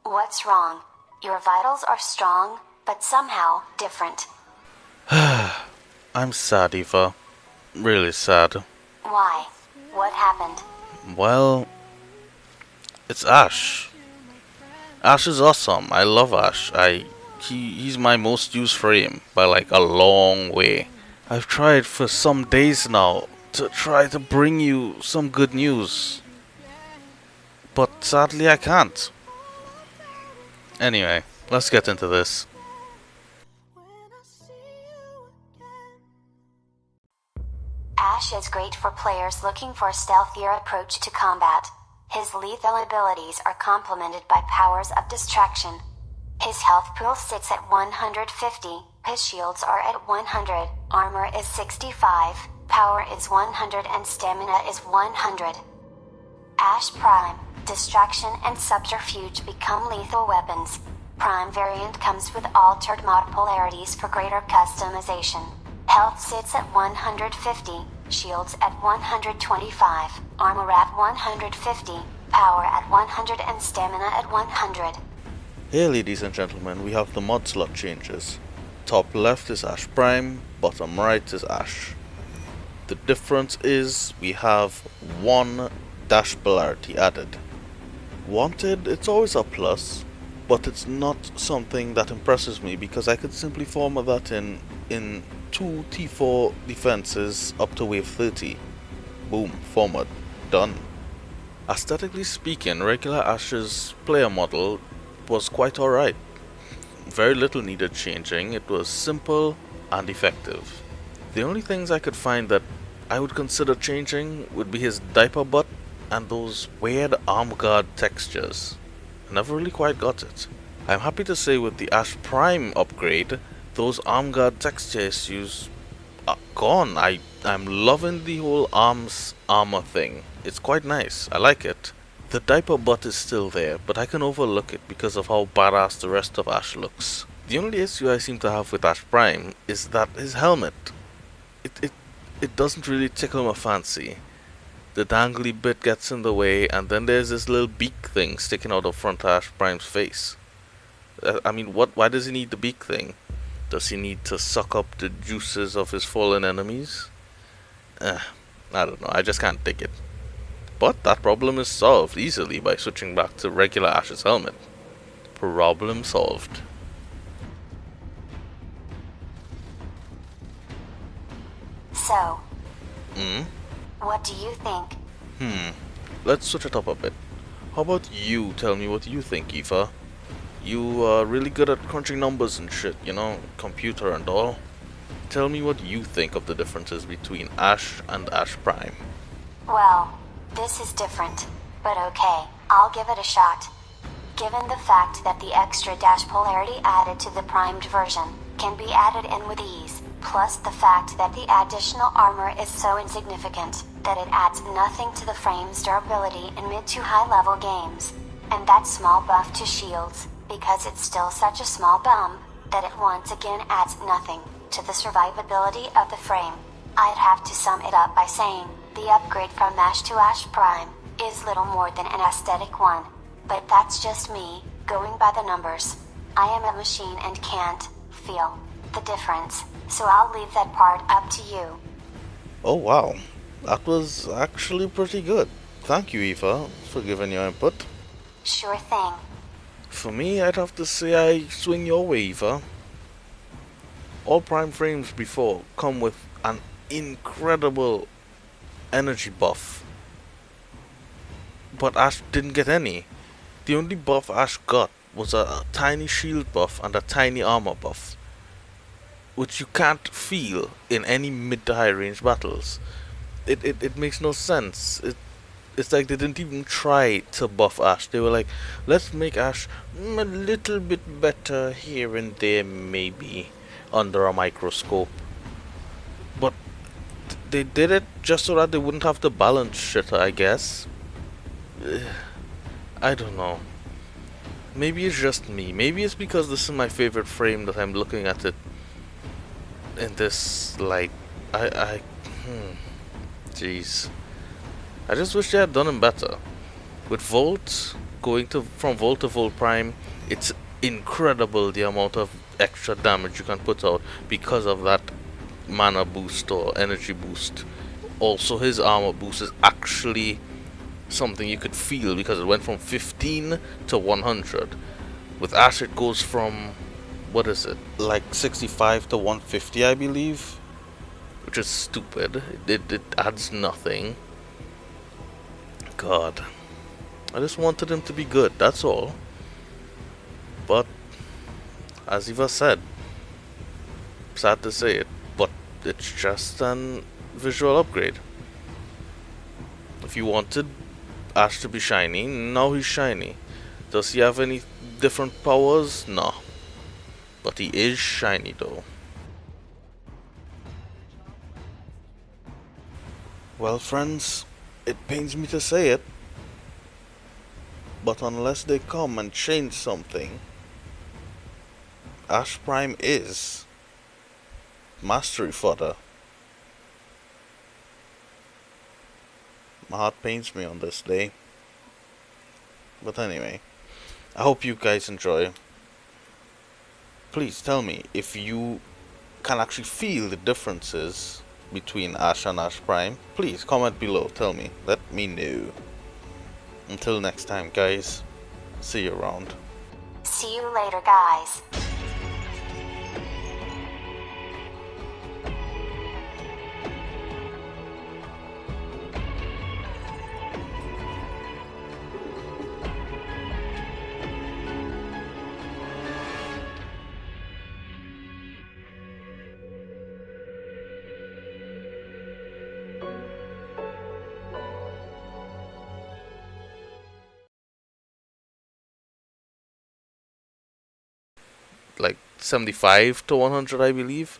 What's wrong? Your vitals are strong, but somehow different. I'm sad, Eva. Really sad. Why? What happened? Well, it's Ash. Ash is awesome. I love Ash. He's my most used frame by like a long way. I've tried for some days now to try to bring you some good news, but sadly I can't. Anyway, let's get into this. Ash is great for players looking for a stealthier approach to combat. His lethal abilities are complemented by powers of distraction. His health pool sits at 150, his shields are at 100, armor is 65, power is 100 and stamina is 100. Ash Prime, distraction and subterfuge become lethal weapons. Prime variant comes with altered mod polarities for greater customization. Health sits at 150, shields at 125, armor at 150, power at 100 and stamina at 100. Here, ladies and gentlemen, we have the mod slot changes. Top left is Ash Prime, bottom right is Ash. The difference is we have one dash polarity added. Wanted, it's always a plus, but it's not something that impresses me because I could simply format that in 2 T4 defenses up to wave 30. Boom, format, done. Aesthetically speaking, regular Ash's player model was quite alright. Very little needed changing, it was simple and effective. The only things I could find that I would consider changing would be his diaper butt and those weird arm guard textures. I never really quite got it. I'm happy to say with the Ash Prime upgrade, those arm guard texture issues are gone. I'm loving the whole arms armor thing. It's quite nice, I like it. The diaper butt is still there, but I can overlook it because of how badass the rest of Ash looks. The only issue I seem to have with Ash Prime is that his helmet. It doesn't really tickle my fancy. The dangly bit gets in the way, and then there's this little beak thing sticking out of front of Ash Prime's face. I mean, why does he need the beak thing? Does he need to suck up the juices of his fallen enemies? I don't know, I just can't dig it. But that problem is solved easily by switching back to regular Ash's helmet. Problem solved. So, what do you think? Let's switch it up a bit. How about you tell me what you think, Eva? You are really good at crunching numbers and shit, you know, computer and all. Tell me what you think of the differences between Ash and Ash Prime. Well, this is different, but okay, I'll give it a shot. Given the fact that the extra dash polarity added to the primed version can be added in with ease, plus the fact that the additional armor is so insignificant that it adds nothing to the frame's durability in mid to high level games, and that small buff to shields, because it's still such a small bump, that it once again adds nothing to the survivability of the frame. I'd have to sum it up by saying, the upgrade from Ash to Ash Prime is little more than an aesthetic one, but that's just me, going by the numbers. I am a machine and can't feel the difference, so I'll leave that part up to you. Oh wow, that was actually pretty good. Thank you, Eva, for giving your input. Sure thing. For me, I'd have to say I swing your way, Eva. All Prime frames before come with an incredible energy buff, but Ash didn't get any. The only buff Ash got was a tiny shield buff and a tiny armor buff, which you can't feel in any mid to high range battles. It makes no sense. It's like they didn't even try to buff Ash. They were like, let's make Ash a little bit better here and there, maybe under a microscope. But they did it just so that they wouldn't have to balance shit, I guess. I don't know. Maybe it's just me. Maybe it's because this is my favorite frame that I'm looking at it in this light. Jeez. I just wish they had done him better. With Volt, going to from Volt to Volt Prime, it's incredible the amount of extra damage you can put out because of that mana boost or energy boost. Also, his armor boost is actually something you could feel because it went from 15 to 100. With Ash, it goes from, what is it, like 65 to 150, I believe, which is stupid. It adds nothing. God, I just wanted him to be good, that's all. But as Eva said, sad to say it, but it's just an visual upgrade. If you wanted Ash to be shiny, now he's shiny. Does he have any different powers? No. But he is shiny though. Well, friends, it pains me to say it, but unless they come and change something, Ash Prime is mastery fodder. My heart pains me on this day. But anyway, I hope you guys enjoy. Please tell me if you can actually feel the differences between Ash and Ash Prime. Please comment below, tell me, let me know. Until next time, guys, see you around. See you later, guys. Like 75 to 100, I believe.